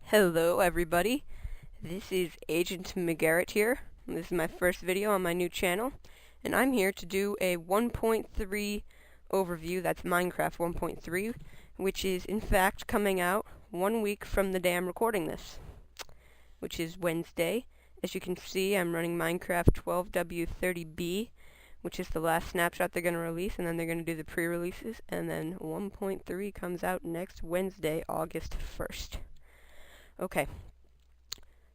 Hello everybody, this is Agent McGarrett here. This is my first video on my new channel, and I'm here to do a 1.3 overview. That's Minecraft 1.3, which is in fact coming out 1 week from the day I'm recording this, which is Wednesday. As you can see, I'm running Minecraft 12W30B, which is the last snapshot they're going to release, and then they're going to do the pre-releases, and then 1.3 comes out next Wednesday, August 1st. Okay,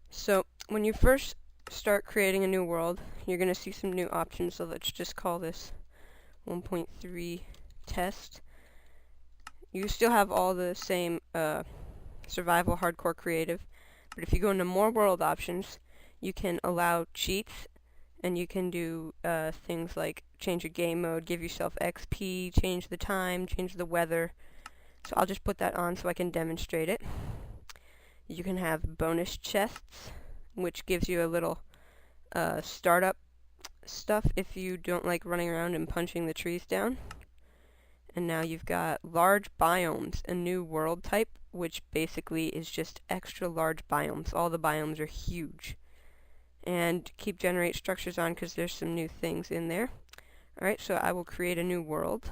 so when you first start creating a new world, you're going to see some new options, so let's just call this 1.3 test. You still have all the same survival, hardcore, creative, but if you go into more world options, you can allow cheats, and you can do things like change your game mode, give yourself XP, change the time, change the weather. So I'll just put that on so I can demonstrate it. You can have bonus chests, which gives you a little startup stuff if you don't like running around and punching the trees down. And now you've got large biomes, a new world type, which basically is just extra large biomes. All the biomes are huge. And keep generate structures on because there's some new things in there. Alright, so I will create a new world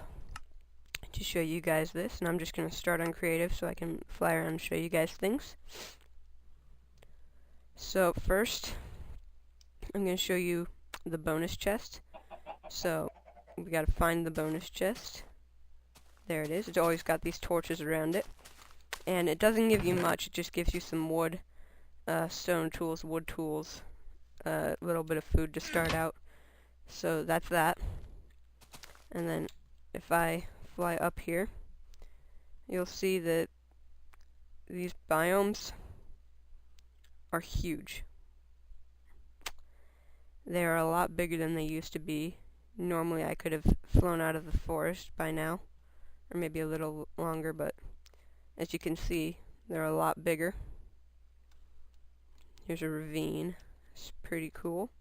to show you guys this, and I'm just going to start on creative so I can fly around and show you guys things. So first, I'm going to show you the bonus chest. So we got to find the bonus chest. There it is. It's always got these torches around it, and it doesn't give you much. It just gives you some wood, stone tools, wood tools, a little bit of food to start out. So that's that. And then if I fly up here, you'll see that these biomes are huge. They are a lot bigger than they used to be. Normally I could have flown out of the forest by now, or maybe a little longer, but as you can see, they're a lot bigger. Here's a ravine. It's pretty cool.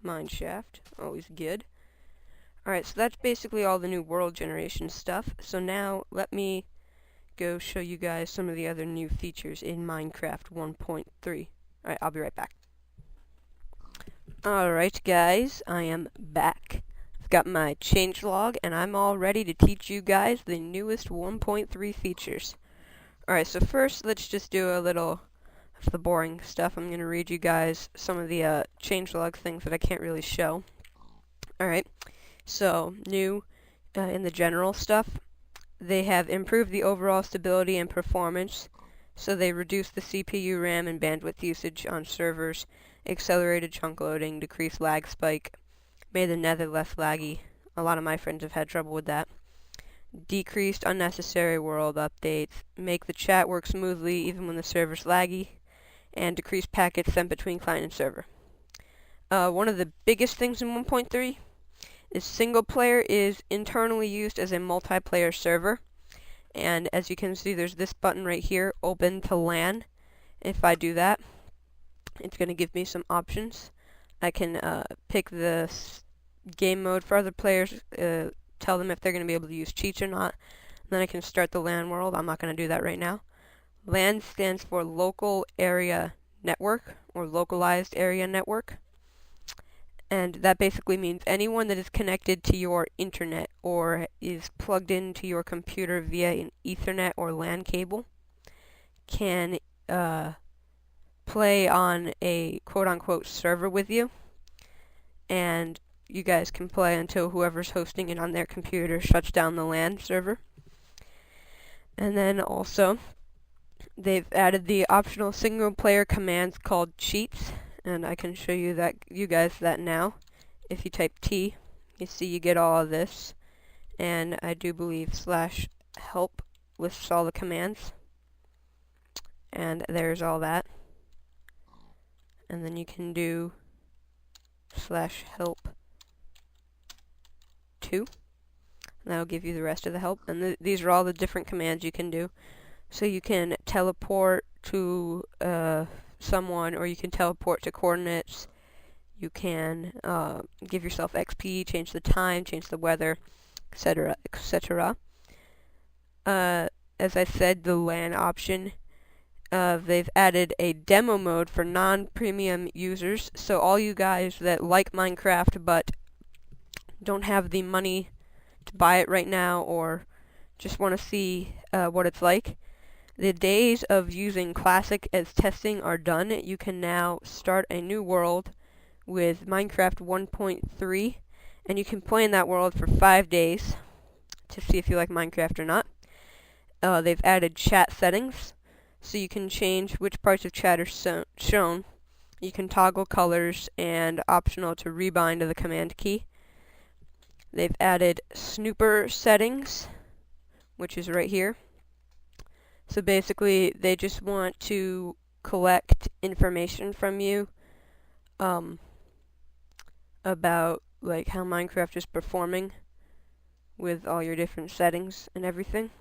Mine shaft, always good. Alright, so that's basically all the new world generation stuff. So now let me go show you guys some of the other new features in Minecraft 1.3. Alright, I'll be right back. Alright guys, I am back. I've got my changelog, and I'm all ready to teach you guys the newest 1.3 features. Alright, so first let's just do a little of the boring stuff. I'm going to read you guys some of the changelog things that I can't really show. Alright. So, new in the general stuff, they have improved the overall stability and performance, so they reduced the CPU, RAM, and bandwidth usage on servers, accelerated chunk loading, decreased lag spike, made the nether less laggy. A lot of my friends have had trouble with that. Decreased unnecessary world updates, make the chat work smoothly even when the server's laggy, and decreased packets sent between client and server. One of the biggest things in 1.3 is single player is internally used as a multiplayer server, and as you can see there's this button right here, open to LAN. If I do that, it's going to give me some options. I can pick the game mode for other players, tell them if they're going to be able to use cheats or not, and then I can start the LAN world. I'm not going to do that right now. LAN stands for local area network, or localized area network. And that basically means anyone that is connected to your internet or is plugged into your computer via an Ethernet or LAN cable can play on a quote-unquote server with you. And you guys can play until whoever's hosting it on their computer shuts down the LAN server. And then also, they've added the optional single-player commands called cheats. And I can show you guys that now. If you type T, you see you get all of this. And I do believe /help lists all the commands. And there's all that. And then you can do /help 2. And that'll give you the rest of the help. And these are all the different commands you can do. So you can teleport to someone, or you can teleport to coordinates. You can give yourself XP, change the time, change the weather, etc., etc. As I said, the LAN option they've added a demo mode for non-premium users, so all you guys that like Minecraft but don't have the money to buy it right now or just want to see what it's like, the days of using Classic as testing are done. You can now start a new world with Minecraft 1.3, and you can play in that world for 5 days to see if you like Minecraft or not. They've added chat settings, so you can change which parts of chat are shown. You can toggle colors and optional to rebind to the command key. They've added snooper settings, which is right here. So basically, they just want to collect information from you about like how Minecraft is performing with all your different settings and everything.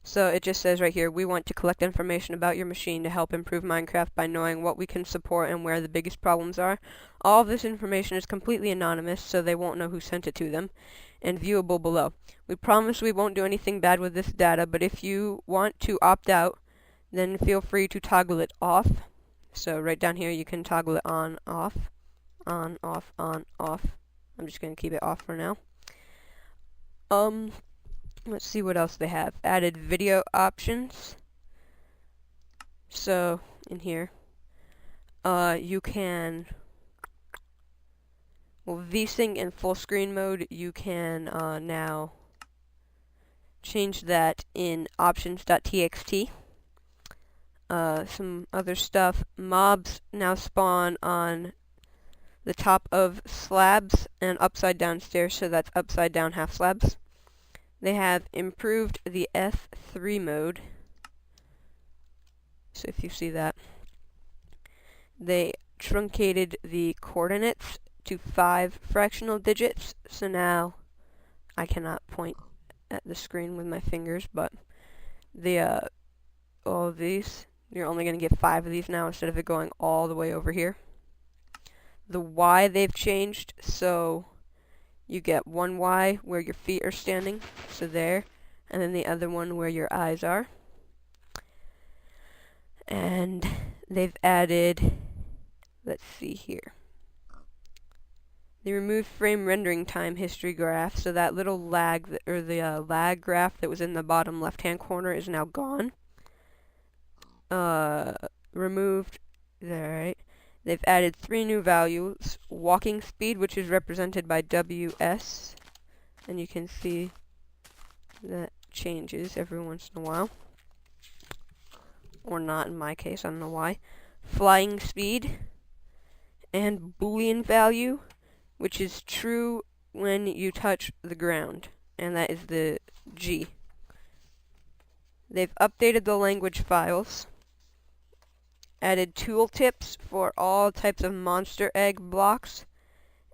So it just says right here, we want to collect information about your machine to help improve Minecraft by knowing what we can support and where the biggest problems are. All of this information is completely anonymous, so they won't know who sent it to them, and viewable below. We promise we won't do anything bad with this data, but if you want to opt out, then feel free to toggle it off. So right down here, you can toggle it on, off, on, off, on, off. I'm just going to keep it off for now. Let's see what else they have. Added video options. So, in here, you can, well, VSync in full screen mode, you can now change that in options.txt. Some other stuff. Mobs now spawn on the top of slabs and upside down stairs, so that's upside down half slabs. They have improved the F3 mode. So if you see that. They truncated the coordinates to 5 fractional digits. So now I cannot point at the screen with my fingers, but the all of these, you're only going to get 5 of these now instead of it going all the way over here. The Y they've changed, so you get one Y where your feet are standing, so there, and then the other one where your eyes are. And they've added, let's see here, they removed frame rendering time history graph, so that little lag, or the lag graph that was in the bottom left-hand corner is now gone. Removed, there, right? They've added 3 new values. Walking speed, which is represented by WS, and you can see that changes every once in a while. Or not in my case, I don't know why. Flying speed, and Boolean value, which is true when you touch the ground, and that is the G. They've updated the language files. Added tooltips for all types of monster egg blocks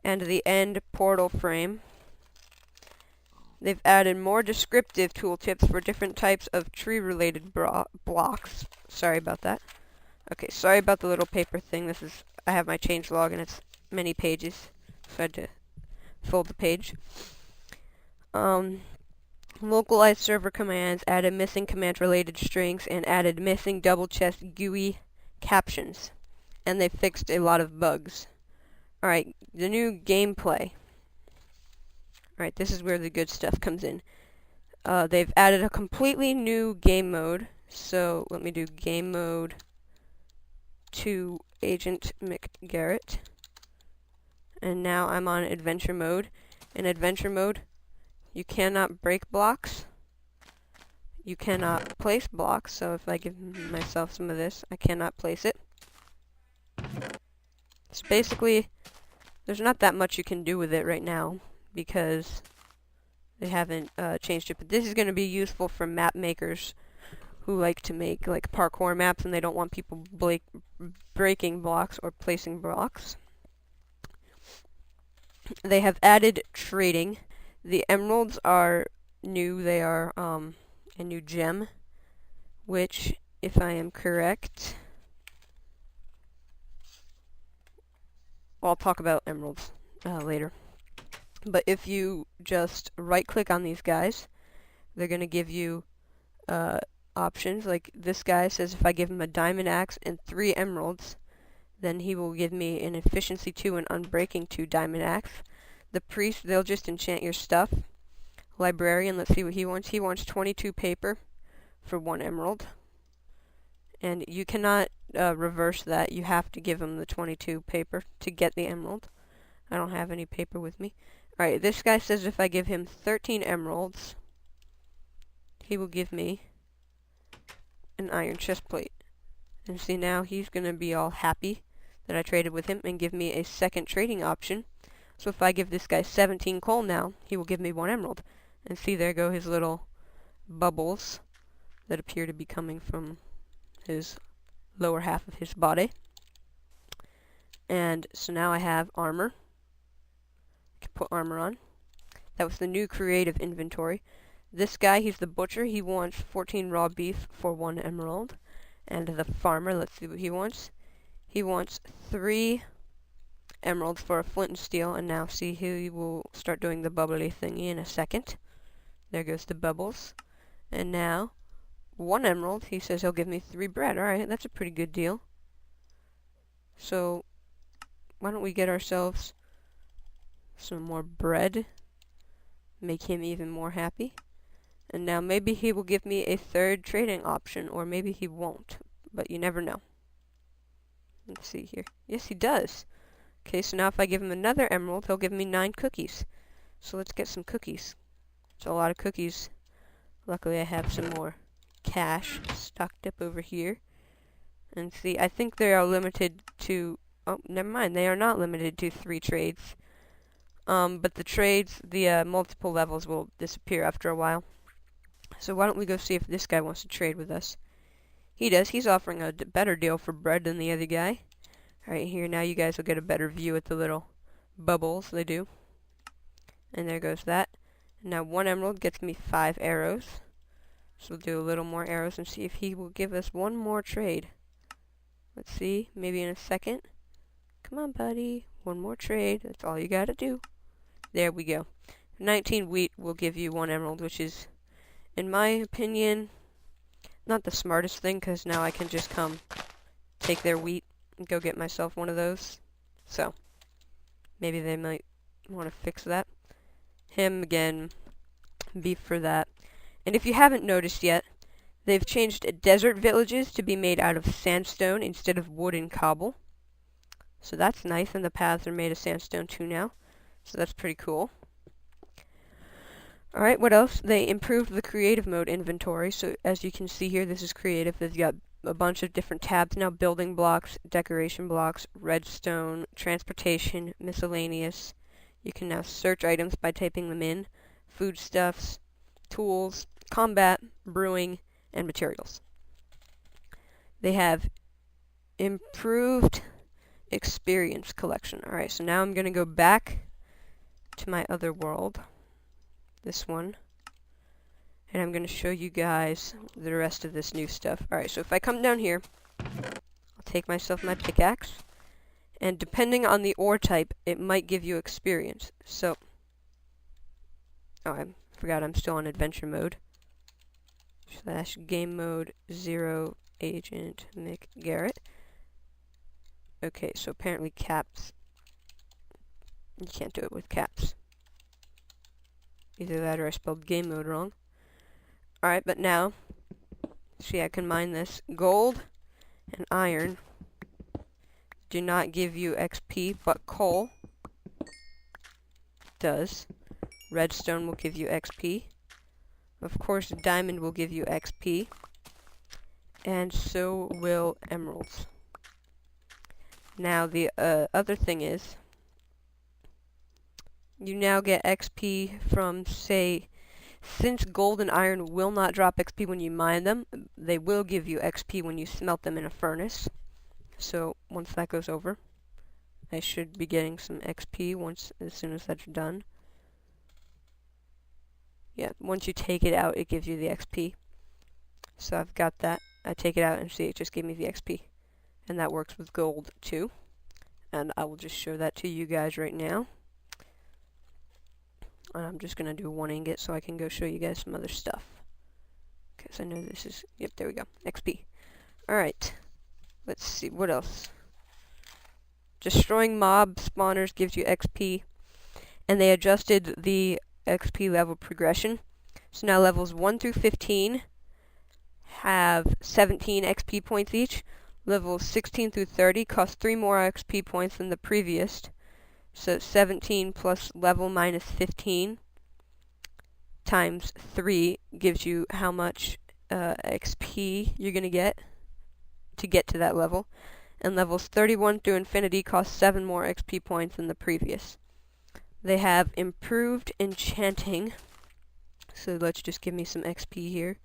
and the end portal frame. They've added more descriptive tooltips for different types of tree-related blocks. Sorry about that. Okay, sorry about the little paper thing. I have my changelog and it's many pages, so I had to fold the page. Localized server commands, added missing command-related strings, and added missing double chest GUI captions, and they fixed a lot of bugs. Alright, the new gameplay. Alright, this is where the good stuff comes in. They've added a completely new game mode, so let me do game mode to Agent McGarrett, and now I'm on adventure mode. In adventure mode, you cannot break blocks. You cannot place blocks, so if I give myself some of this, I cannot place it. So basically, there's not that much you can do with it right now, because they haven't changed it. But this is going to be useful for map makers who like to make like parkour maps, and they don't want people breaking blocks or placing blocks. They have added trading. The emeralds are new. They are a new gem, which, if I am correct, well, I'll talk about emeralds later. But if you just right-click on these guys, they're going to give you options. Like this guy says if I give him a diamond axe and 3 emeralds, then he will give me an efficiency 2 and unbreaking 2 diamond axe. The priest, they'll just enchant your stuff. Librarian, let's see what he wants. He wants 22 paper for 1 emerald. And you cannot reverse that. You have to give him the 22 paper to get the emerald. I don't have any paper with me. Alright, this guy says if I give him 13 emeralds, he will give me an iron chest plate. And see, now he's going to be all happy that I traded with him and give me a second trading option. So if I give this guy 17 coal now, he will give me 1 emerald. And see, there go his little bubbles that appear to be coming from his lower half of his body. And so now I have armor. I can put armor on. That was the new creative inventory. This guy, he's the butcher. He wants 14 raw beef for 1 emerald. And the farmer, let's see what he wants. He wants 3 emeralds for a flint and steel. And now see, he will start doing the bubbly thingy in a second. There goes the bubbles. And now 1 emerald. He says he'll give me 3 bread. Alright, that's a pretty good deal. So, why don't we get ourselves some more bread? Make him even more happy. And now maybe he will give me a 3rd trading option, or maybe he won't. But you never know. Let's see here. Yes, he does. Okay, so now if I give him another emerald, he'll give me 9 cookies. So let's get some cookies. It's a lot of cookies. Luckily I have some more cash stocked up over here. And see, I think they are limited to... Oh, never mind. They are not limited to 3 trades. But the trades, the multiple levels will disappear after a while. So why don't we go see if this guy wants to trade with us. He does. He's offering a better deal for bread than the other guy. Alright, here now you guys will get a better view at the little bubbles they do. And there goes that. And now 1 emerald gets me 5 arrows. So we'll do a little more arrows and see if he will give us 1 more trade. Let's see, maybe in a second. Come on, buddy. 1 more trade. That's all you gotta do. There we go. 19 wheat will give you 1 emerald, which is, in my opinion, not the smartest thing, because now I can just come take their wheat and go get myself one of those. So, maybe they might want to fix that. Him, again, beef for that. And if you haven't noticed yet, they've changed desert villages to be made out of sandstone instead of wood and cobble. So that's nice, and the paths are made of sandstone too now. So that's pretty cool. Alright, what else? They improved the creative mode inventory. So as you can see here, this is creative. They've got a bunch of different tabs now. Building blocks, decoration blocks, redstone, transportation, miscellaneous. You can now search items by typing them in. Foodstuffs, tools, combat, brewing, and materials. They have improved experience collection. Alright, so now I'm going to go back to my other world. This one. And I'm going to show you guys the rest of this new stuff. Alright, so if I come down here, I'll take myself my pickaxe. And depending on the ore type, it might give you experience. So, oh, I forgot I'm still on adventure mode. / game mode 0 agent McGarrett. Okay, so apparently caps. You can't do it with caps. Either that or I spelled game mode wrong. Alright, but now, see, I can mine this. Gold and iron do not give you XP, but coal does. Redstone will give you XP. Of course, diamond will give you XP. And so will emeralds. Now, the other thing is, you now get XP from, say, since gold and iron will not drop XP when you mine them, they will give you XP when you smelt them in a furnace. So, once that goes over, I should be getting some XP as soon as that's done. Yeah, once you take it out, it gives you the XP. So I've got that. I take it out and see, it just gave me the XP. And that works with gold, too. And I will just show that to you guys right now. And I'm just going to do 1 ingot so I can go show you guys some other stuff. because I know this is, yep, there we go, XP. Alright, let's see, what else? Destroying mob spawners gives you XP, and they adjusted the XP level progression. So now levels 1 through 15 have 17 XP points each. Levels 16 through 30 cost 3 more XP points than the previous. So 17 plus level minus 15 times 3 gives you how much XP you're going to get to that level. And levels 31 through infinity cost 7 more XP points than the previous. They have improved enchanting. So let's just give me some XP here.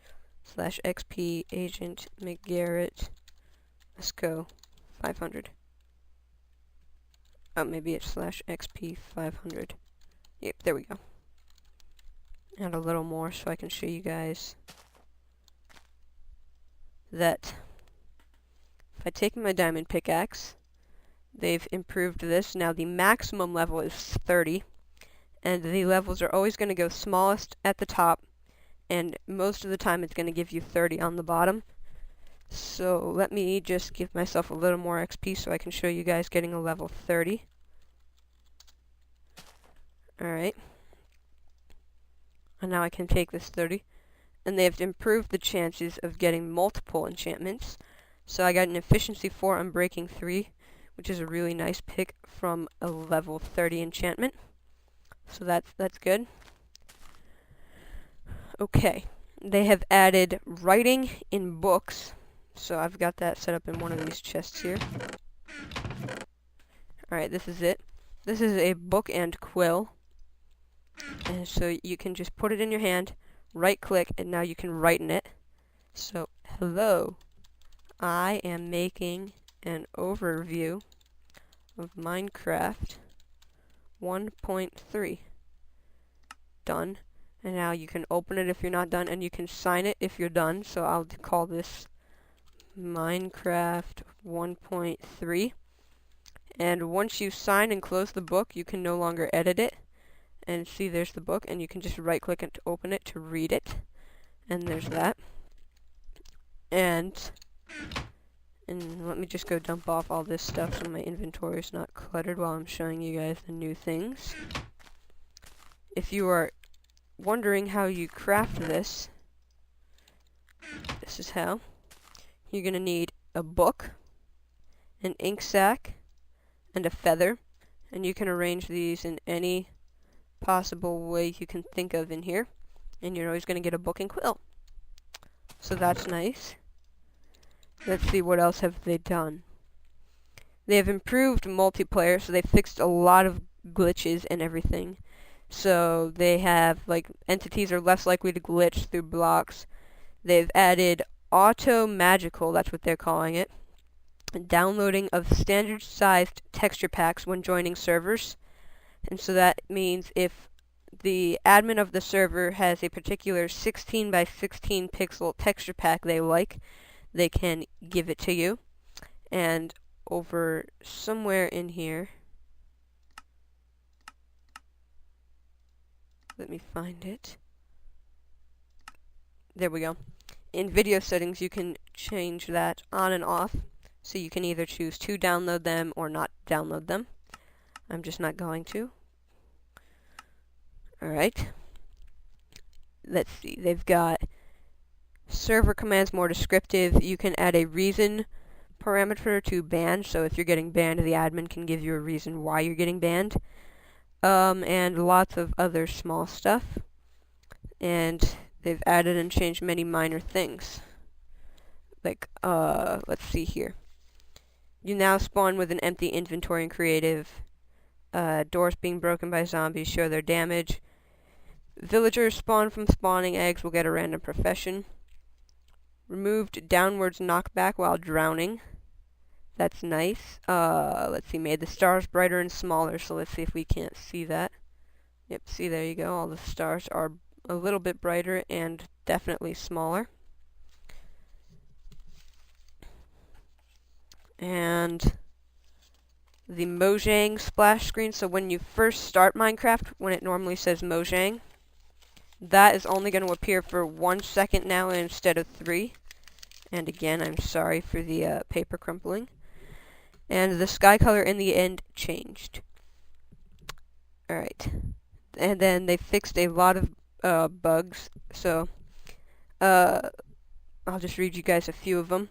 /XP Agent McGarrett. Let's go. 500. Oh, maybe it's /XP 500. Yep, there we go. Add a little more so I can show you guys that if I take my diamond pickaxe, they've improved this. Now the maximum level is 30, and the levels are always going to go smallest at the top, and most of the time it's going to give you 30 on the bottom. So let me just give myself a little more XP so I can show you guys getting a level 30. Alright. And now I can take this 30. And they have improved the chances of getting multiple enchantments. So I got an efficiency 4 Unbreaking 3, which is a really nice pick from a level 30 enchantment. So that's good. Okay. They have added writing in books. So I've got that set up in one of these chests here. Alright, this is it. This is a book and quill. And so you can just put it in your hand, right click, and now you can write in it. So, hello, I am making an overview of Minecraft 1.3. Done. And now you can open it if you're not done, and you can sign it if you're done. So I'll call this Minecraft 1.3. And once you sign and close the book, you can no longer edit it. And see, there's the book, and you can just right click it to open it to read it. And there's that. And let me just go dump off all this stuff so my inventory is not cluttered while I'm showing you guys the new things. If you are wondering how you craft this, this is how. You're going to need a book, an ink sac, and a feather. And you can arrange these in any possible way you can think of in here. And you're always going to get a book and quill. So that's nice. Let's see, what else have they done? They have improved multiplayer, so they fixed a lot of glitches and everything. So they have, like, entities are less likely to glitch through blocks. They've added auto magical, that's what they're calling it. Downloading of standard-sized texture packs when joining servers. And so that means if the admin of the server has a particular 16 by 16 pixel texture pack they like, they can give it to you. And over somewhere in here, let me find it. There we go. In video settings, you can change that on and off. So you can either choose to download them or not download them. I'm just not going to. Alright. Let's see. They've got server commands more descriptive. You can add a reason parameter to ban. So if you're getting banned, the admin can give you a reason why you're getting banned. And lots of other small stuff. And they've added and changed many minor things. Like, let's see here. You now spawn with an empty inventory in creative. Doors being broken by zombies show their damage. Villagers spawn from spawning eggs will get a random profession. Removed downwards knockback while drowning. That's nice. Let's see, made the stars brighter and smaller, so let's see if we can't see that. Yep, see, there you go. All the stars are a little bit brighter and definitely smaller. And the Mojang splash screen. So when you first start Minecraft, when it normally says Mojang, that is only going to appear for 1 second now instead of 3. And again, I'm sorry for the paper crumpling. And the sky color in the end changed. Alright. And then they fixed a lot of bugs. So, I'll just read you guys a few of them.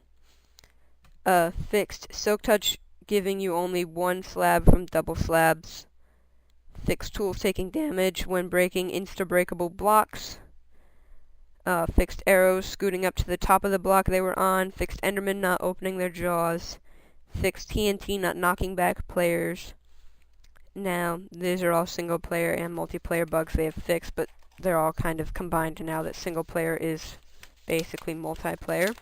Fixed Silk Touch, giving you only 1 slab from double slabs. Fixed tools taking damage when breaking insta-breakable blocks. Fixed arrows scooting up to the top of the block they were on. Fixed Endermen not opening their jaws. Fixed TNT not knocking back players. Now, these are all single player and multiplayer bugs they have fixed, but they're all kind of combined now that single player is basically multiplayer.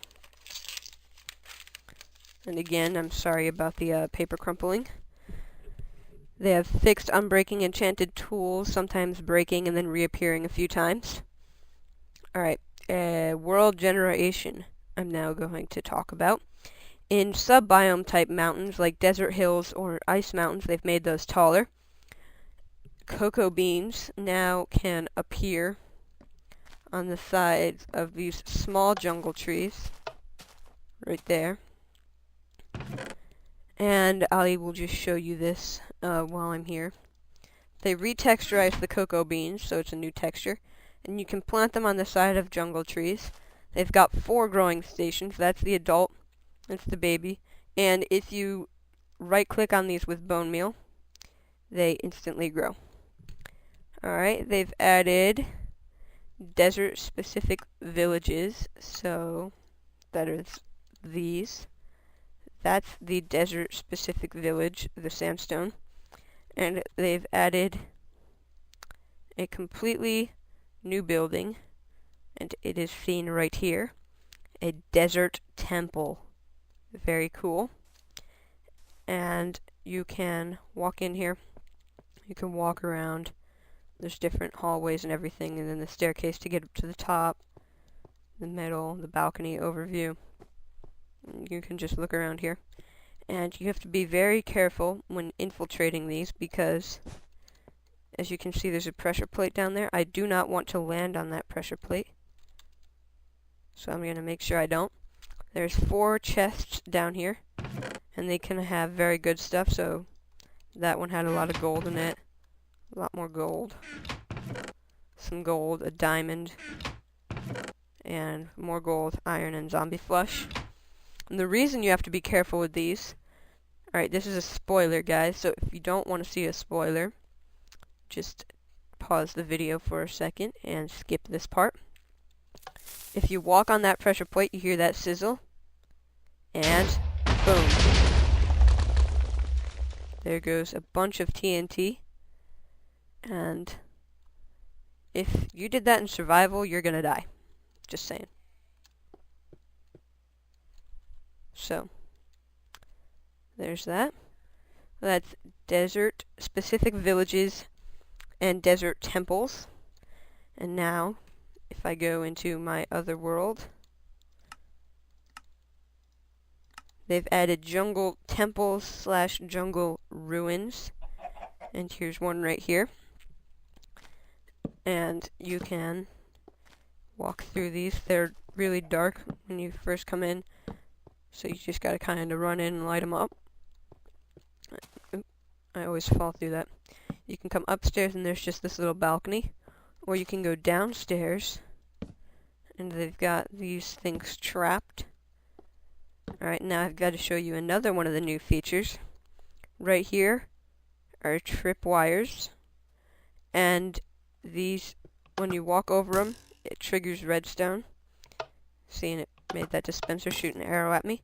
And again, I'm sorry about the paper crumpling. They have fixed unbreaking enchanted tools, sometimes breaking and then reappearing a few times. Alright, world generation I'm now going to talk about. In sub-biome type mountains like desert hills or ice mountains, they've made those taller. Cocoa beans now can appear on the sides of these small jungle trees, right there. And I will just show you this while I'm here. They retexturized the cocoa beans, so it's a new texture, and you can plant them on the side of jungle trees. They've got 4 growing stations. That's the adult, that's the baby, and if you right-click on these with bone meal, they instantly grow. Alright, they've added desert-specific villages, so that is these. That's the desert-specific village, the sandstone. And they've added a completely new building, and it is seen right here. A desert temple. Very cool. And you can walk in here. You can walk around. There's different hallways and everything, and then the staircase to get up to the top, the middle, the balcony overview. You can just look around here. And you have to be very careful when infiltrating these because, as you can see, there's a pressure plate down there. I do not want to land on that pressure plate, so I'm going to make sure I don't. There's 4 chests down here, and they can have very good stuff, so that one had a lot of gold in it. A lot more gold. Some gold, a diamond, and more gold, iron, and zombie flesh. And the reason you have to be careful with these... Alright, this is a spoiler, guys, so if you don't want to see a spoiler, just pause the video for a second and skip this part. If you walk on that pressure plate, you hear that sizzle, and boom. There goes a bunch of TNT, and if you did that in survival, you're gonna die. Just saying. So, there's that. That's desert-specific villages and desert temples. And now, if I go into my other world, they've added jungle temples / jungle ruins. And here's one right here. And you can walk through these. They're really dark when you first come in, so you just gotta kind of run in and light them up. I always fall through that. You can come upstairs and there's just this little balcony, or you can go downstairs and they've got these things trapped. Alright, now I've got to show you another one of the new features. Right here are tripwires, and these, when you walk over them, it triggers redstone. Seeing it made that dispenser shoot an arrow at me.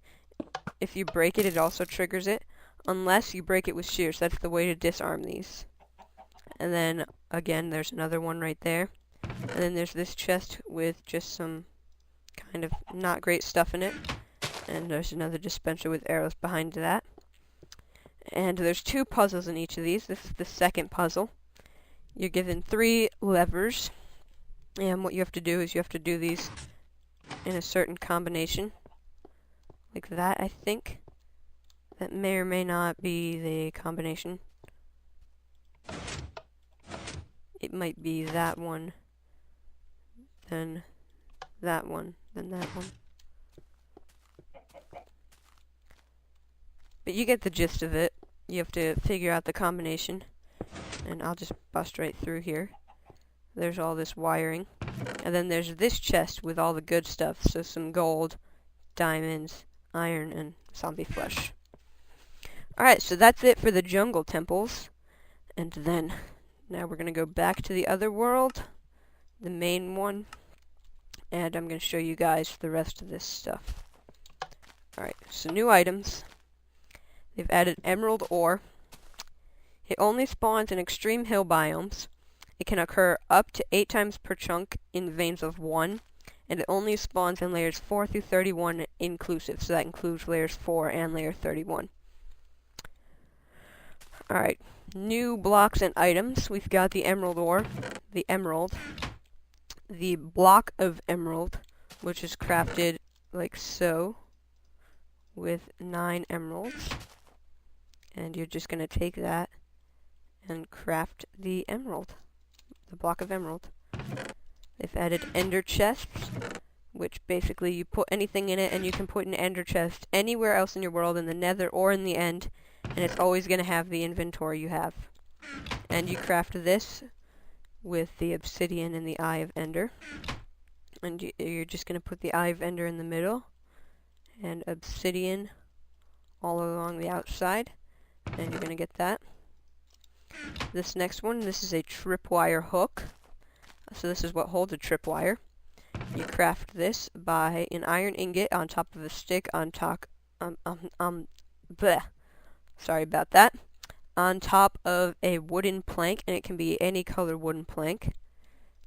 If you break it, it also triggers it, unless you break it with shears. That's the way to disarm these. And then, again, there's another one right there. And then there's this chest with just some kind of not great stuff in it. And there's another dispenser with arrows behind that. And there's 2 puzzles in each of these. This is the second puzzle. You're given 3 levers. And what you have to do is you have to do these in a certain combination. Like that, I think. That may or may not be the combination. It might be that one then that one, then that one. But you get the gist of it. You have to figure out the combination. And I'll just bust right through here. There's all this wiring. And then there's this chest with all the good stuff. So some gold, diamonds, iron, and zombie flesh. Alright, so that's it for the jungle temples. And then, now we're going to go back to the other world. The main one. And I'm going to show you guys the rest of this stuff. Alright, so new items. They've added emerald ore. It only spawns in extreme hill biomes. It can occur up to 8 times per chunk in veins of 1. And it only spawns in layers 4 through 31 inclusive. So that includes layers 4 and layer 31. Alright, new blocks and items. We've got the emerald ore, the emerald, the block of emerald, which is crafted like so, with 9 emeralds. And you're just going to take that and craft the emerald, the block of emerald. They've added ender chests, which basically you put anything in it and you can put an ender chest anywhere else in your world, in the nether or in the end, and it's always going to have the inventory you have. And you craft this with the obsidian and the eye of ender. And you're just going to put the eye of ender in the middle, and obsidian all along the outside. And you're going to get that. This next one, this is a tripwire hook. So this is what holds a tripwire. You craft this by an iron ingot on top of a stick on top, bleh. Sorry about that. On top of a wooden plank, and it can be any color wooden plank.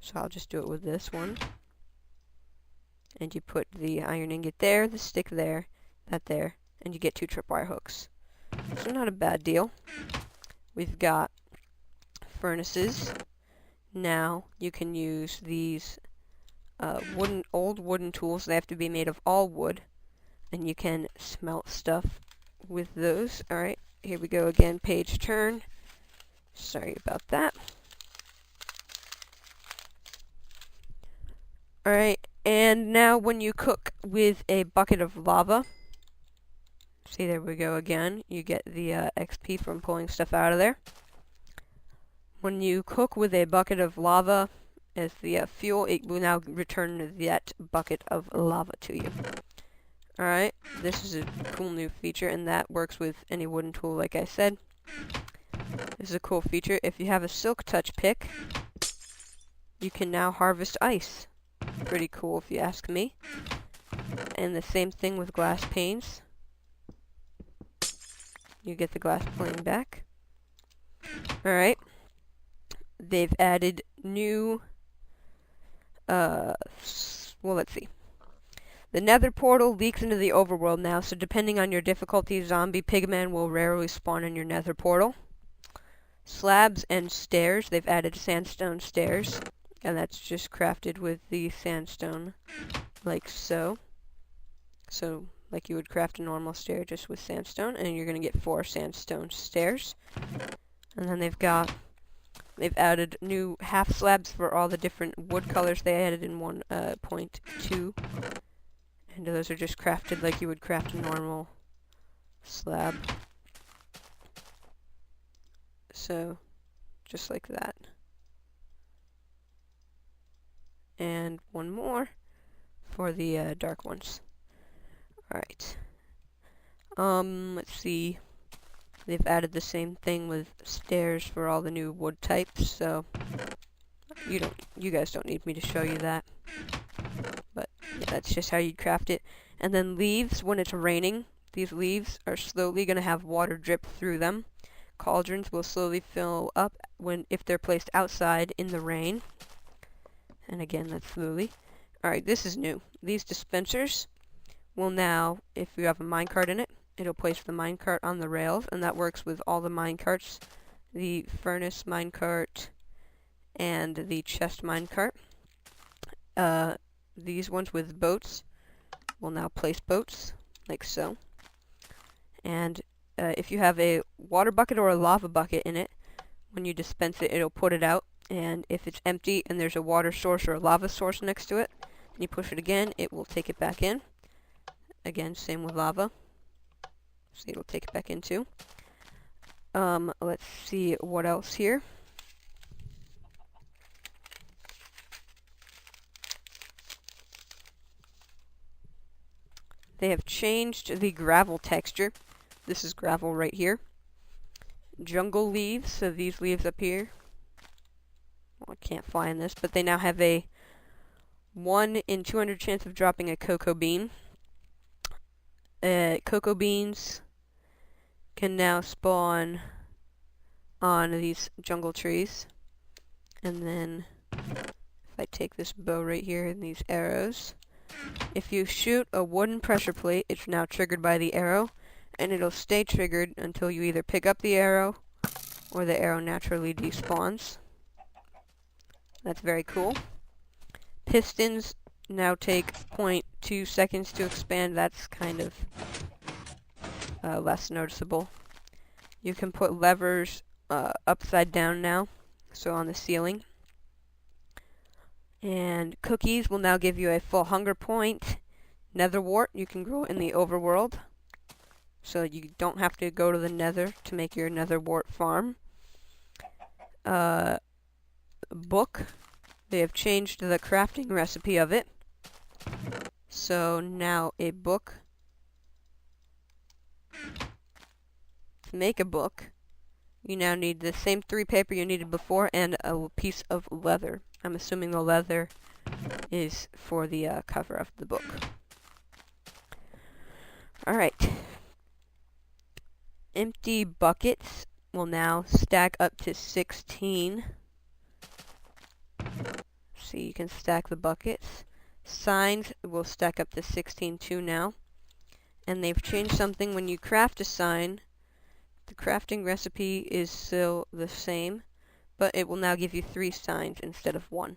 So I'll just do it with this one. And you put the iron ingot there, the stick there, that there, and you get 2 tripwire hooks. So not a bad deal. We've got furnaces. Now you can use these old wooden tools. They have to be made of all wood, and you can smelt stuff with those. Alright, here we go again, page turn. Sorry about that. Alright, and now when you cook with a bucket of lava, see, there we go again. You get the XP from pulling stuff out of there. When you cook with a bucket of lava as the fuel, it will now return that bucket of lava to you. Alright, this is a cool new feature, and that works with any wooden tool, like I said. This is a cool feature. If you have a silk touch pick, you can now harvest ice. Pretty cool if you ask me. And the same thing with glass panes. You get the glass plane back. Alright. They've added new, well, let's see. The nether portal leaks into the overworld now, so depending on your difficulty, zombie pigmen will rarely spawn in your nether portal. Slabs and stairs. They've added sandstone stairs, and that's just crafted with the sandstone, like so. So, like you would craft a normal stair just with sandstone, and you're going to get 4 sandstone stairs. And then they've added new half slabs for all the different wood colors they added in 1.2. And those are just crafted like you would craft a normal slab. So, just like that. And one more for the dark ones. Alright. Let's see. They've added the same thing with stairs for all the new wood types, so you guys don't need me to show you that. But yeah, that's just how you'd craft it. And then leaves, when it's raining, these leaves are slowly going to have water drip through them. Cauldrons will slowly fill up if they're placed outside in the rain. And again, that's slowly. Alright, this is new. These dispensers will now, if you have a minecart in it, it'll place the minecart on the rails, and that works with all the minecarts. The furnace minecart and the chest minecart. These ones with boats will now place boats, like so. And if you have a water bucket or a lava bucket in it, when you dispense it, it'll put it out and if it's empty and there's a water source or a lava source next to it, and you push it again, it will take it back in. Again, same with lava. See, it'll take it back in too. Let's see what else here. They have changed the gravel texture. This is gravel right here. Jungle leaves, so these leaves up here. Well, I can't fly in this, but they now have a 1 in 200 chance of dropping a cocoa bean. Cocoa beans can now spawn on these jungle trees. And then, if I take this bow right here and these arrows, if you shoot a wooden pressure plate, it's now triggered by the arrow, and it'll stay triggered until you either pick up the arrow or the arrow naturally despawns. That's very cool. Pistons now take 0.2 seconds to expand. That's kind of less noticeable. You can put levers upside down now, so on the ceiling. And cookies will now give you a full hunger point. Nether wart you can grow in the overworld, so you don't have to go to the nether to make your nether wart farm. Book, they have changed the crafting recipe of it. So now a book, to make a book, you now need the same 3 paper you needed before and a piece of leather. I'm assuming the leather is for the cover of the book. Alright. Empty buckets will now stack up to 16. So you can stack the buckets. Signs will stack up to 16 too now. And they've changed something. When you craft a sign, the crafting recipe is still the same, but it will now give you 3 signs instead of 1.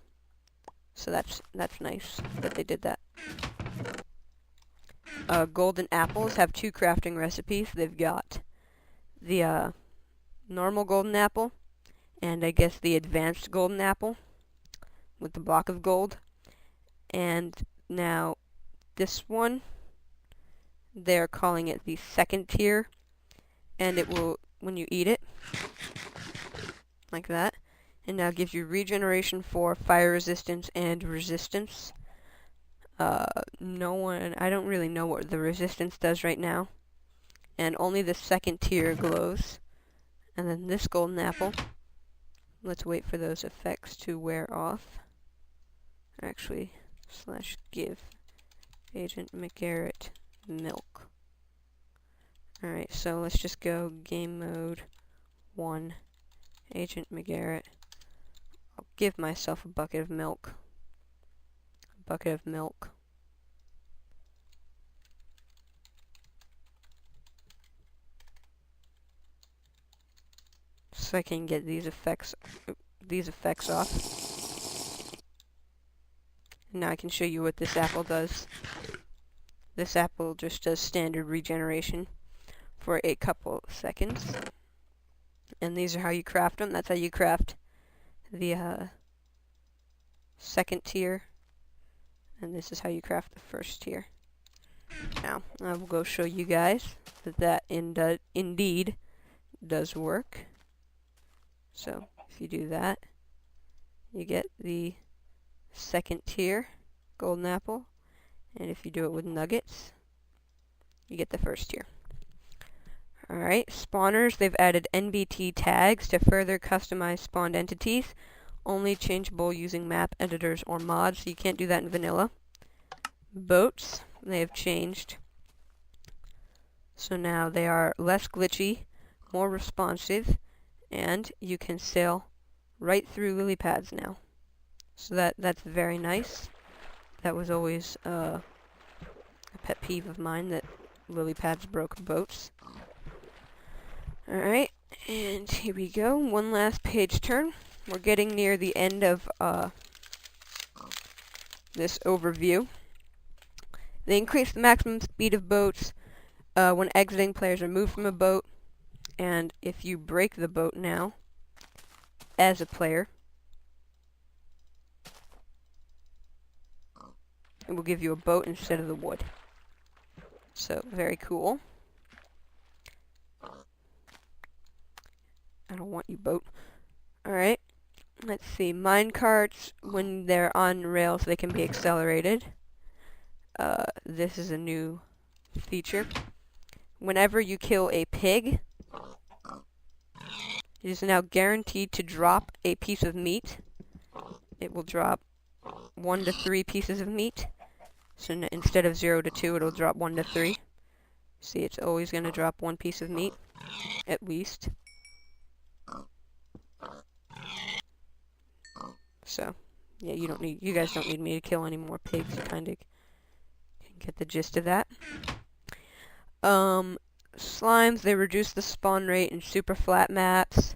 So that's nice that they did that. Golden apples have 2 crafting recipes. They've got the normal golden apple, and I guess the advanced golden apple with the block of gold. And now this one, they're calling it the second tier, and it will, when you eat it, like that, it now gives you regeneration for fire resistance and resistance. I don't really know what the resistance does right now, and only the second tier glows. And then this golden apple, let's wait for those effects to wear off. Actually, /give Agent McGarrett milk. Alright, so let's just go game mode 1, Agent McGarrett. I'll give myself a bucket of milk. A bucket of milk. So I can get these effects off. Now I can show you what this apple does. This apple just does standard regeneration for a couple seconds. And these are how you craft them. That's how you craft the second tier. And this is how you craft the first tier. Now, I will go show you guys that indeed does work. So, if you do that, you get the second tier golden apple, and if you do it with nuggets, you get the first tier. Alright, spawners, they've added NBT tags to further customize spawned entities, only changeable using map editors or mods, so you can't do that in vanilla. Boats, they have changed, so now they are less glitchy, more responsive, and you can sail right through lily pads now. So that's very nice. That was always a pet peeve of mine, that lily pads broke boats. Alright, and here we go. One last page turn. We're getting near the end of this overview. They increase the maximum speed of boats when exiting. Players are moved from a boat, and if you break the boat now, as a player, it will give you a boat instead of the wood. So, very cool. I don't want you, boat. Alright. Let's see. Minecarts, when they're on rails, they can be accelerated. This is a new feature. Whenever you kill a pig, it is now guaranteed to drop a piece of meat. It will drop 1 to 3 pieces of meat. So instead of 0 to 2, it'll drop 1 to 3. See, it's always going to drop 1 piece of meat, at least. So, yeah, you guys don't need me to kill any more pigs. You kind of can get the gist of that. Slimes, they reduce the spawn rate in super flat maps.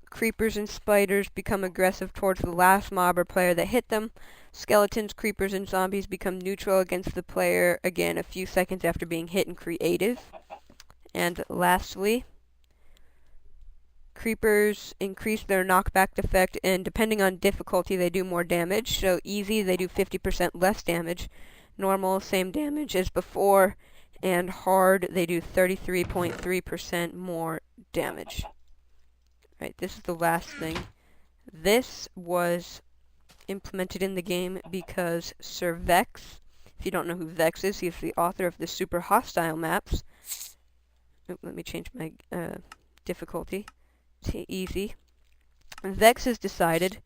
Creepers and spiders become aggressive towards the last mob or player that hit them. Skeletons, creepers, and zombies become neutral against the player, again, a few seconds after being hit in creative. And lastly, creepers increase their knockback effect, and depending on difficulty, they do more damage. So easy, they do 50% less damage. Normal, same damage as before. And hard, they do 33.3% more damage. Right, this is the last thing. This was implemented in the game because Sir Vex, if you don't know who Vex is, he's the author of the Super Hostile maps. Oh, let me change my difficulty to easy. Vex has decided,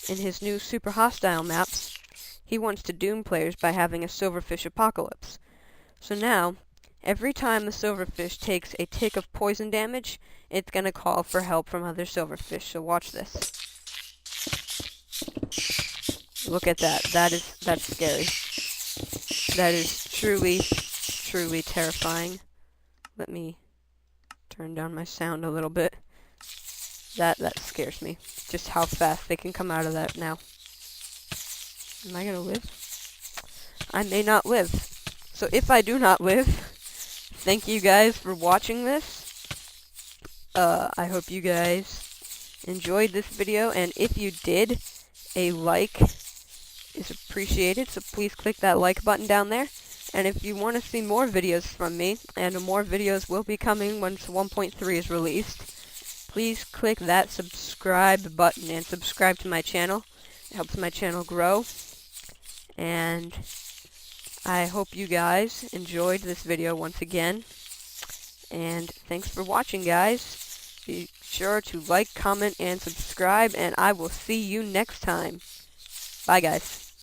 in his new Super Hostile maps, he wants to doom players by having a silverfish apocalypse. So now, every time the silverfish takes a tick of poison damage, it's going to call for help from other silverfish. So watch this. Look at that. That's scary. That is truly terrifying. Let me turn down my sound a little bit. That scares me. Just how fast they can come out of that now. Am I gonna live? I may not live. So if I do not live, thank you guys for watching this. I hope you guys enjoyed this video, and if you did, a like is appreciated, so please click that like button down there. And if you want to see more videos from me, and more videos will be coming once 1.3 is released, please click that subscribe button and subscribe to my channel. It helps my channel grow. And I hope you guys enjoyed this video once again. And thanks for watching, guys. Be sure to like, comment, and subscribe, and I will see you next time. Bye, guys.